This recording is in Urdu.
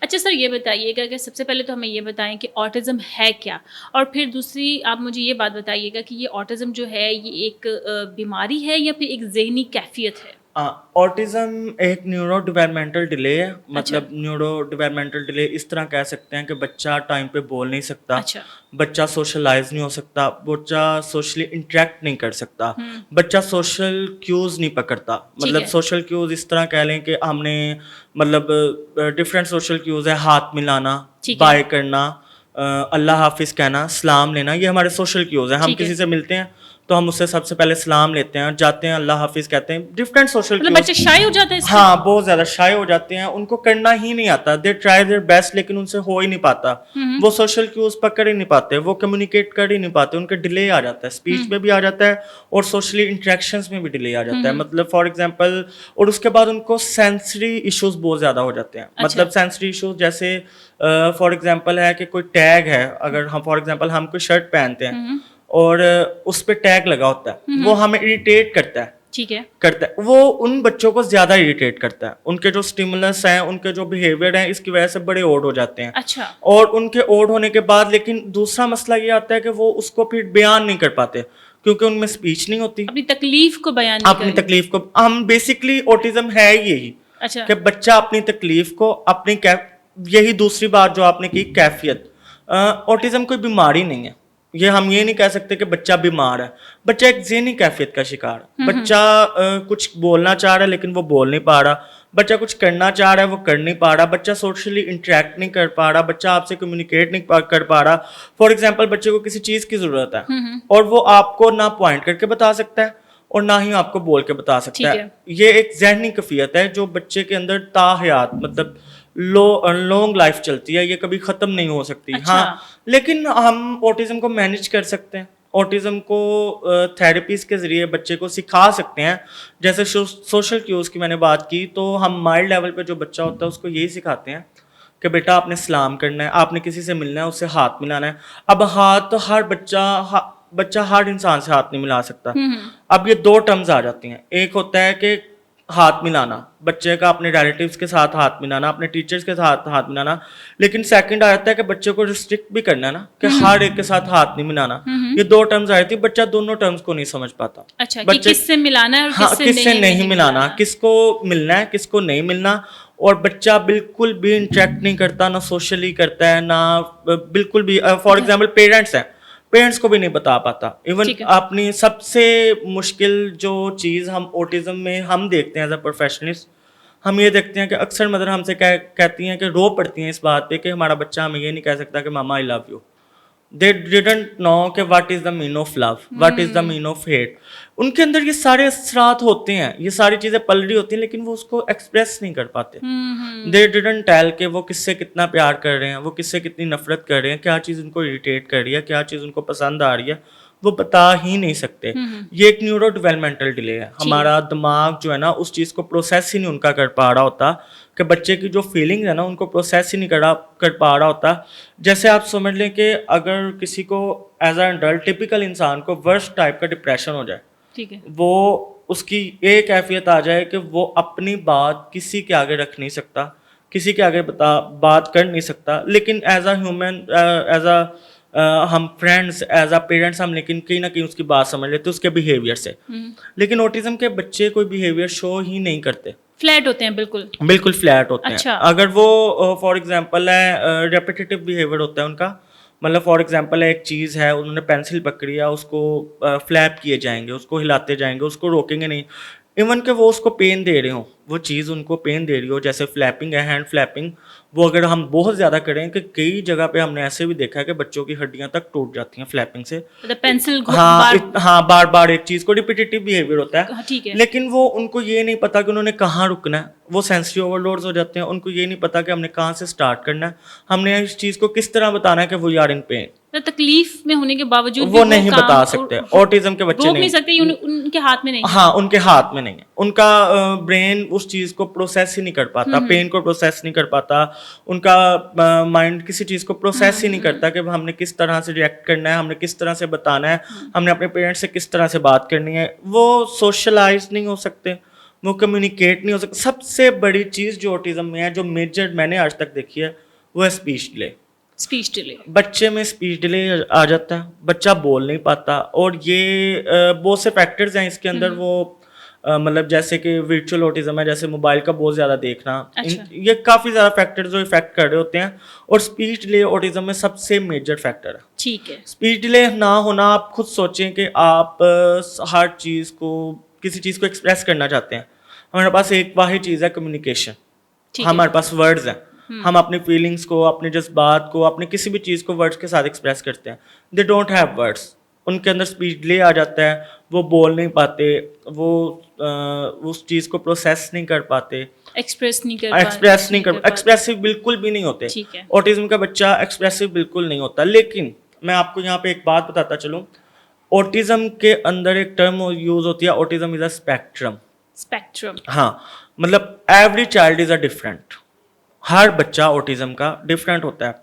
اچھا سر یہ بتائیے گا کہ سب سے پہلے تو ہمیں یہ بتائیں کہ آٹزم ہے کیا، اور پھر دوسری آپ مجھے یہ بات بتائیے گا کہ یہ آٹزم جو ہے یہ ایک بیماری ہے یا پھر ایک ذہنی کیفیت ہے؟ آٹزم ایک نیورو ڈیولپمنٹل ڈیلے ہے. اچھا مطلب نیورو ڈیولپمنٹل ڈیلے اس طرح کہہ سکتے ہیں کہ بچہ ٹائم پہ بول نہیں سکتا, اچھا بچہ سوشلائز نہیں ہو سکتا, بچہ سوشلی انٹریکٹ نہیں کر سکتا, بچہ سوشل کیوز نہیں پکڑتا. مطلب سوشل کیوز اس طرح کہہ لیں کہ ہم نے مطلب ڈفرینٹ سوشل کیوز ہے, ہاتھ ملانا, بائے کرنا, اللہ حافظ کہنا, سلام لینا, یہ ہمارے سوشل کیوز ہیں. ہم کسی سے ملتے ہیں تو ہم اس سے سب سے پہلے سلام لیتے ہیں, جاتے ہیں اللہ حافظ کہتے ہیں. Different social cues. بچے شائع ہو جاتے ہیں, ہاں بہت زیادہ شائع ہو جاتے ہیں, ان کو کرنا ہی نہیں آتا. دے ٹرائی دیئر بیسٹ لیکن ان سے ہو ہی نہیں پاتا. وہ سوشل کیوز پکڑ ہی نہیں پاتے, وہ کمیونیکیٹ کر ہی نہیں پاتے, ان کا ڈیلے آ جاتا ہے, اسپیچ میں بھی آ جاتا ہے اور سوشلی انٹریکشنز میں بھی ڈیلے آ جاتا ہے. مطلب فار ایگزامپل, اور اس کے بعد ان کو سینسری ایشوز بہت زیادہ ہو جاتے ہیں. مطلب سینسری ایشوز جیسے فار ایگزامپل ہے کہ کوئی ٹیگ ہے, اگر ہم فار ایگزامپل ہم کوئی شرٹ پہنتے ہیں اور اس پہ ٹیگ لگا ہوتا ہے, وہ ہمیں اریٹیٹ کرتا ہے. ٹھیک ہے, کرتا ہے, وہ ان بچوں کو زیادہ اریٹیٹ کرتا ہے. ان کے جو اسٹیمولس ہیں, ان کے جو بیہیویئر ہیں, اس کی وجہ سے بڑے اوڈ ہو جاتے ہیں. اچھا, اور ان کے اوڈ ہونے کے بعد لیکن دوسرا مسئلہ یہ آتا ہے کہ وہ اس کو پھر بیان نہیں کر پاتے کیونکہ ان میں اسپیچ نہیں ہوتی. اپنی تکلیف کو بیان اپنی تکلیف کو, ہم بیسکلی اوٹزم ہے یہی کہ بچہ اپنی تکلیف کو اپنی یہی دوسری بات جو آپ نے کی کیفیت. اوٹزم کوئی بیماری نہیں ہے, یہ ہم یہ نہیں کہہ سکتے کہ بچہ بیمار ہے. بچہ ایک ذہنی کیفیت کا شکار ہے. بچہ کچھ بولنا چاہ رہا ہے لیکن وہ بول نہیں پا رہا, بچہ کچھ کرنا چاہ رہا ہے وہ کر نہیں پا رہا, بچہ سوشلی انٹریکٹ نہیں کر پا رہا, بچہ آپ سے کمیونیکیٹ نہیں کر پا رہا. فار ایگزامپل بچے کو کسی چیز کی ضرورت ہے اور وہ آپ کو نہ پوائنٹ کر کے بتا سکتا ہے اور نہ ہی آپ کو بول کے بتا سکتا ہے. یہ ایک ذہنی کیفیت ہے جو بچے کے اندر تا حیات مطلب لانگ لائف چلتی ہے, یہ کبھی ختم نہیں ہو سکتی. ہاں لیکن ہم اوٹزم کو مینیج کر سکتے ہیں. اوٹزم کو تھیراپیز کے ذریعے بچے کو سکھا سکتے ہیں. جیسے سوشل کیوز کی میں نے بات کی, تو ہم مائلڈ لیول پہ جو بچہ ہوتا ہے اس کو یہی سکھاتے ہیں کہ بیٹا آپ نے سلام کرنا ہے, آپ نے کسی سے ملنا ہے اس سے ہاتھ ملانا ہے. اب ہاتھ ہر بچہ ہر انسان سے ہاتھ نہیں ملا سکتا. اب یہ دو ٹرمز آ جاتی ہیں. ایک ہوتا ہے کہ ہاتھ ملانا, بچے کا اپنے ریلیٹیوز کے ساتھ ہاتھ ملانا, اپنے ٹیچرز کے ساتھ ہاتھ ملانا. لیکن سیکنڈ آ جاتا ہے کہ بچے کو ریسٹرکٹ بھی کرنا ہے نا, کہ ہر ایک کے ساتھ ہاتھ نہیں ملانا. یہ دو ٹرمز آئی تھی, بچہ دونوں ٹرمز کو نہیں سمجھ پاتا. بچے کس سے ملانا ہے اور کس سے نہیں ملانا, کس کو ملنا ہے کس کو نہیں ملنا. اور بچہ بالکل بھی انٹریکٹ نہیں کرتا, نہ سوشلی کرتا ہے, نہ بالکل بھی. فار ایگزامپل پیرنٹس ہیں, پیرنٹس کو بھی نہیں بتا پاتا. ایون اپنی سب سے مشکل جو چیز ہم اوٹزم میں ہم دیکھتے ہیں ایز اے پروفیشنلسٹ, ہم یہ دیکھتے ہیں کہ اکثر مدر ہم سے کہتی ہیں کہ رو پڑتی ہیں اس بات پہ کہ ہمارا بچہ ہمیں یہ نہیں کہہ سکتا کہ mama I love you. They didn't know کہ what is the meaning of love, what is the meaning of hate. ان کے اندر یہ سارے اثرات ہوتے ہیں, یہ ساری چیزیں پل رہی ہوتی ہیں, لیکن وہ اس کو ایکسپریس نہیں کر پاتے. They didn't tell کہ وہ کس سے کتنا پیار کر رہے ہیں, وہ کس سے کتنی نفرت کر رہے ہیں, کیا چیز ان کو اریٹیٹ کر رہی ہے, کیا چیز ان کو پسند آ رہی ہے, وہ بتا ہی نہیں سکتے. یہ ایک نیورو ڈیولپمنٹل ڈیلے ہے. ہمارا دماغ جو ہے نا اس چیز کو پروسیس ہی نہیں ان کا کر پا رہا ہوتا, کہ بچے کی جو فیلنگ ہے نا ان کو پروسیس ہی نہیں کر پا رہا ہوتا. جیسے آپ سمجھ لیں کہ اگر کسی کو ایز اے ایڈلٹ ٹپیکل انسان کو ورسٹ ٹائپ کا ڈپریشن ہو جائے, ٹھیک ہے, وہ اس کی ایک کیفیت آ جائے کہ وہ اپنی بات کسی کے آگے رکھ نہیں سکتا, کسی کے آگے بات کر نہیں سکتا. لیکن as a human, as a ہم فرینڈس, ایز اے پیرنٹس ہم لیکن کہیں نہ کہیں اس کی بات سمجھ لیتے اس کے بیہیویئر سے. لیکن اوٹزم کے بچے کوئی بیہیویئر شو ہی نہیں کرتے, فلیٹ ہوتے ہیں, بالکل فلیٹ ہوتے ہیں. اگر وہ فار ایگزامپل ہے ریپیٹیٹیو بیہیویئر ہوتا ہے ان کا, مطلب فار ایگزامپل ایک چیز ہے, انہوں نے پینسل پکڑی ہے, اس کو فلیپ کیے جائیں گے, اس کو ہلاتے جائیں گے, اس کو روکیں گے نہیں. ایون کہ وہ اس کو پین دے رہے ہوں, وہ چیز ان کو پین دے رہی ہو, جیسے فلیپنگ ہے, ہینڈ فلیپنگ, وہ اگر ہم بہت زیادہ کریں کہ کئی جگہ پہ ہم نے ایسے بھی دیکھا ہے کہ بچوں کی ہڈیاں تک ٹوٹ جاتی ہیں فلیپنگ سے. پینسل ہاں بار بار ایک چیز کو ریپیٹیٹیو بیہیویئر ہوتا ہے, لیکن وہ ان کو یہ نہیں پتا کہ انہوں نے کہاں رکنا ہے. وہ سینسری اوور لوڈز ہو جاتے ہیں, ان کو یہ نہیں پتا کہ ہم نے کہاں سے اسٹارٹ کرنا ہے, ہم نے اس چیز کو کس طرح بتانا ہے کہ وہ آر ان پین. تکلیف میں ہونے کے باوجود وہ نہیں بتا سکتے. اوٹزم کے بچے نہیں سکتے, ان کے ہاتھ میں نہیں. ہاں ان کے ہاتھ میں نہیں ہے, ان کا برین اس چیز کو پروسیس ہی نہیں کر پاتا, پین کو پروسیس نہیں کر پاتا, ان کا مائنڈ کسی چیز کو پروسیس ہی نہیں کرتا کہ ہم نے کس طرح سے ریئیکٹ کرنا ہے, ہم نے کس طرح سے بتانا ہے, ہم نے اپنے پیرنٹس سے کس طرح سے بات کرنی ہے. وہ سوشلائز نہیں ہو سکتے, وہ کمیونیکیٹ نہیں ہو سکتا. سب سے بڑی چیز جو آٹزم میں ہے, جو میجر میں نے آج تک دیکھی ہے, وہ ہے اسپیچ ڈیلے. اسپیچ ڈیلے, بچے میں اسپیچ ڈیلے آ جاتا ہے, بچہ بول نہیں پاتا. اور یہ بہت سے فیکٹرز ہیں اس کے اندر. وہ مطلب جیسے کہ ورچوئل آٹزم ہے, جیسے موبائل کا بہت زیادہ دیکھنا, یہ کافی زیادہ فیکٹرز جو افیکٹ کر رہے ہوتے ہیں. اور اسپیچ ڈیلے آٹزم میں سب سے میجر فیکٹر ہے. ٹھیک ہے. اسپیچ ڈیلے نہ ہونا, آپ خود سوچیں کہ آپ ہر چیز کو, کسی چیز کو ایکسپریس کرنا چاہتے ہیں, ہمارے پاس ایک واحد چیز ہے کمیونیکیشن. ہمارے پاس ورڈز ہیں, ہم اپنی فیلنگس کو, اپنے جذبات کو, اپنی کسی بھی چیز کو ورڈز کے ساتھ ایکسپریس کرتے ہیں. دے ڈونٹ ہیو ورڈس, ان کے اندر اسپیچ ڈیلے آ جاتا ہے, وہ بول نہیں پاتے, وہ اس چیز کو پروسیس نہیں کر پاتے, ایکسپریس نہیں کر ایکسپریسو بالکل بھی نہیں ہوتے. آٹزم کا بچہ ایکسپریسو بالکل نہیں ہوتا. لیکن میں آپ کو یہاں پہ ایک بات بتاتا چلوں, آٹزم کے اندر ایک ٹرم یوز ہوتی ہے, آٹزم از اے اسپیکٹرم. ہاں, مطلب every child is a different. ہر بچہ آٹزم کا ڈفرینٹ ہوتا ہے.